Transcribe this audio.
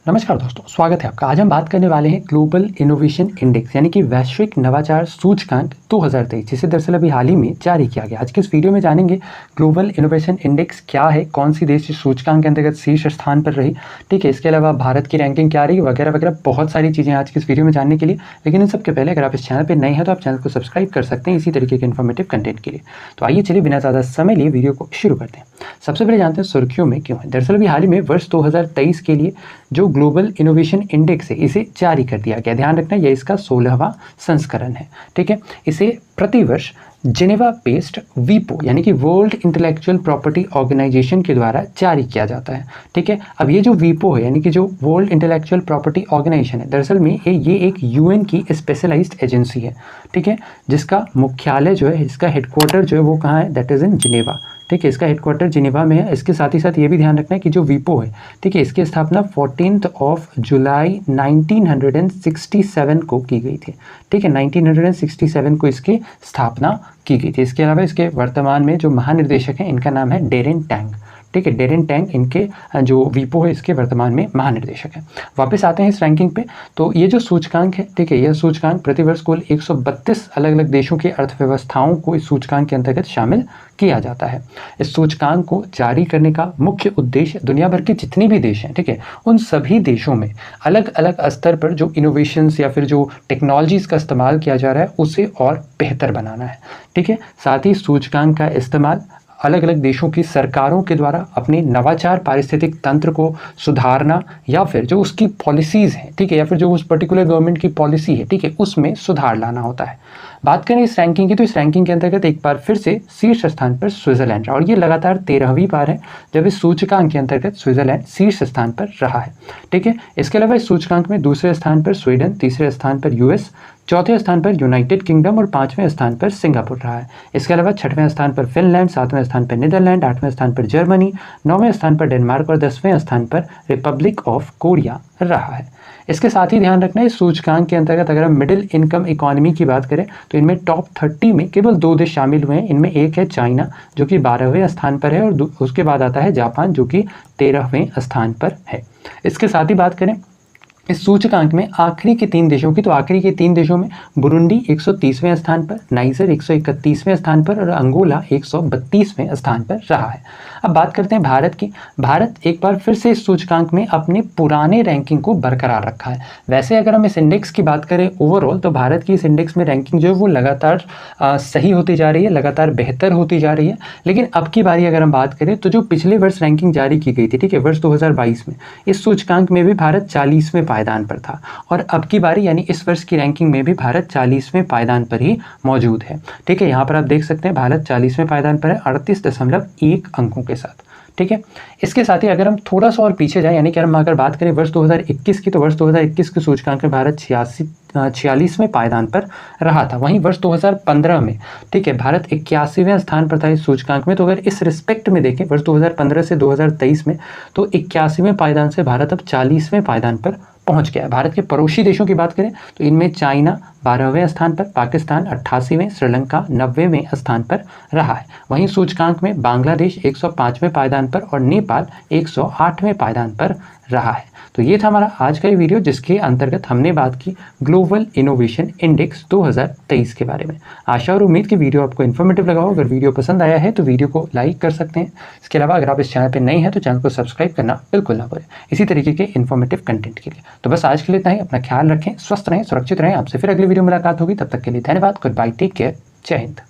नमस्कार दोस्तों, स्वागत है आपका। आज हम बात करने वाले हैं ग्लोबल इनोवेशन इंडेक्स यानी कि वैश्विक नवाचार सूचकांक 2023, जिसे दरअसल अभी हाल ही में जारी किया गया। आज के इस वीडियो में जानेंगे ग्लोबल इनोवेशन इंडेक्स क्या है, कौन सी देश इस सूचकांक के अंतर्गत शीर्ष स्थान पर रही, ठीक है, इसके अलावा भारत की रैंकिंग क्या रही, वगैरह वगैरह बहुत सारी चीज़ें आज के इस वीडियो में जानने के लिए। लेकिन इन सबके पहले अगर आप इस चैनल पर नए हैं तो आप चैनल को सब्सक्राइब कर सकते हैं इसी तरीके के इन्फॉर्मेटिव कंटेंट के लिए। तो आइए चलिए बिना ज़्यादा समय लिए वीडियो को शुरू करते हैं। सबसे पहले जानते हैं सुर्खियों में क्यों है। दरअसल अभी हाल ही में वर्ष 2023 के लिए जो ग्लोबल इनोवेशन इंडेक्स है इसे जारी कर दिया गया। ध्यान रखना, यह इसका 16वां संस्करण है, ठीक है। इसे प्रतिवर्ष जिनेवा बेस्ड वीपो यानी कि वर्ल्ड इंटेलेक्चुअल प्रॉपर्टी ऑर्गेनाइजेशन के द्वारा जारी किया जाता है, ठीक है। अब ये जो वीपो है यानी कि जो वर्ल्ड इंटेलेक्चुअल प्रॉपर्टी ऑर्गेनाइजेशन है, दरअसल में ये एक यूएन की स्पेशलाइज्ड एजेंसी है, ठीक है, जिसका मुख्यालय जो है, इसका हेडक्वार्टर जो है वो कहाँ है, दैट इज़ इन जिनेवा, ठीक है। इसका हेडक्वार्टर जिनेवा में है। इसके साथ ही साथ ये भी ध्यान रखना है कि जो वीपो है, ठीक है, इसकी स्थापना 14 जुलाई 1967 को की गई थी, ठीक है। 1967 को इसकी स्थापना की गई थी। इसके अलावा इसके वर्तमान में जो महानिर्देशक हैं इनका नाम है डेरेन टैंग, ठीक है। डेरेन टैंग इनके जो वीपो है इसके वर्तमान में महानिर्देशक हैं। वापस आते हैं इस रैंकिंग पे। तो ये जो सूचकांक है, ठीक है, यह सूचकांक प्रतिवर्ष कुल 132 अलग अलग देशों की अर्थव्यवस्थाओं को इस सूचकांक के अंतर्गत शामिल किया जाता है। इस सूचकांक को जारी करने का मुख्य उद्देश्य दुनिया भर के जितने भी देश हैं, ठीक है, उन सभी देशों में अलग अलग स्तर पर जो इनोवेशंस या फिर जो टेक्नोलॉजीज़ का इस्तेमाल किया जा रहा है उसे और बेहतर बनाना है, ठीक है। साथ ही सूचकांक का इस्तेमाल अलग अलग देशों की सरकारों के द्वारा अपने नवाचार पारिस्थितिक तंत्र को सुधारना या फिर जो उसकी पॉलिसीज़ हैं, ठीक है, या फिर जो उस पर्टिकुलर गवर्नमेंट की पॉलिसी है, ठीक है, उसमें सुधार लाना होता है। बात करें इस रैंकिंग की तो इस रैंकिंग के अंतर्गत एक बार फिर से शीर्ष स्थान पर स्विट्जरलैंड रहा और ये लगातार 13वीं बार है जब इस सूचकांक के अंतर्गत स्विट्जरलैंड शीर्ष स्थान पर रहा है, ठीक है। इसके अलावा इस सूचकांक में दूसरे स्थान पर स्वीडन, तीसरे स्थान पर यूएस, चौथे स्थान पर यूनाइटेड किंगडम और 5वें स्थान पर सिंगापुर रहा है। इसके अलावा 6वें स्थान पर फिनलैंड, 7वें स्थान पर नीदरलैंड, 8वें स्थान पर जर्मनी, 9वें स्थान पर डेनमार्क और 10वें स्थान पर रिपब्लिक ऑफ कोरिया रहा है। इसके साथ ही ध्यान रखना है इस सूचकांक के अंतर्गत अगर हम मिडिल इनकम इकोनॉमी की बात करें तो इनमें टॉप 30 में केवल 2 देश शामिल हुए हैं। इनमें एक है चाइना जो कि 12वें स्थान पर है और उसके बाद आता है जापान जो कि 13वें स्थान पर है। इसके साथ ही बात करें इस सूचकांक में आखिरी के 3 देशों की, तो आखिरी के 3 देशों में बुरुंडी 130वें स्थान पर, नाइजर 131वें स्थान पर और अंगोला 132वें स्थान पर रहा है। अब बात करते हैं भारत की। भारत एक बार फिर से इस सूचकांक में अपने पुराने रैंकिंग को बरकरार रखा है। वैसे अगर हम इस इंडेक्स की बात करें ओवरऑल तो भारत की इस इंडेक्स में रैंकिंग जो है वो लगातार सही होती जा रही है, लगातार बेहतर होती जा रही है। लेकिन अब की बारी अगर हम बात करें तो जो पिछले वर्ष रैंकिंग जारी की गई थी, ठीक है, वर्ष 2022 में, इस सूचकांक में भी भारत 40वें पायदान पर था और अब की बारी यानी इस वर्ष की रैंकिंग में भी भारत 40वें पायदान पर ही मौजूद है, ठीक है। यहाँ पर आप देख सकते हैं भारत 40वें पायदान पर है 38.1 अंकों के साथ, ठीक है। इसके साथ ही अगर हम थोड़ा सा और पीछे जाएं यानी कि हम अगर बात करें वर्ष 2021 की तो वर्ष 2021 के सूचकांक में भारत 46वें पायदान पर रहा था। वहीं वर्ष 2015 में, ठीक है, भारत 81वें स्थान पर था इस सूचकांक में। तो अगर इस रिस्पेक्ट में देखें वर्ष 2015 से 2023 में तो 81वें पायदान से भारत अब 40वें पायदान पर पहुंच गया है। भारत के पड़ोसी देशों की बात करें तो इनमें चाइना 12वें स्थान पर, पाकिस्तान 88वें, श्रीलंका 90वें स्थान पर रहा है। वहीं सूचकांक में बांग्लादेश 105वें पायदान पर और नेपाल 108वें पायदान पर रहा है। तो ये था हमारा आज का ये वीडियो जिसके अंतर्गत हमने बात की ग्लोबल इनोवेशन इंडेक्स 2023 के बारे में। आशा और उम्मीद की वीडियो आपको इन्फॉर्मेटिव लगा हो। अगर वीडियो पसंद आया है तो वीडियो को लाइक कर सकते हैं। इसके अलावा अगर आप इस चैनल पर नए हैं तो चैनल को सब्सक्राइब करना बिल्कुल ना भूलें इसी तरीके के इन्फॉर्मेटिव कंटेंट के लिए। तो बस आज के लिए इतना ही। अपना ख्याल रखें, स्वस्थ रहें, सुरक्षित रहें। आपसे फिर अगली वीडियो मुलाकात होगी, तब तक के लिए धन्यवाद। गुड बाय, टेक केयर, जय हिंद।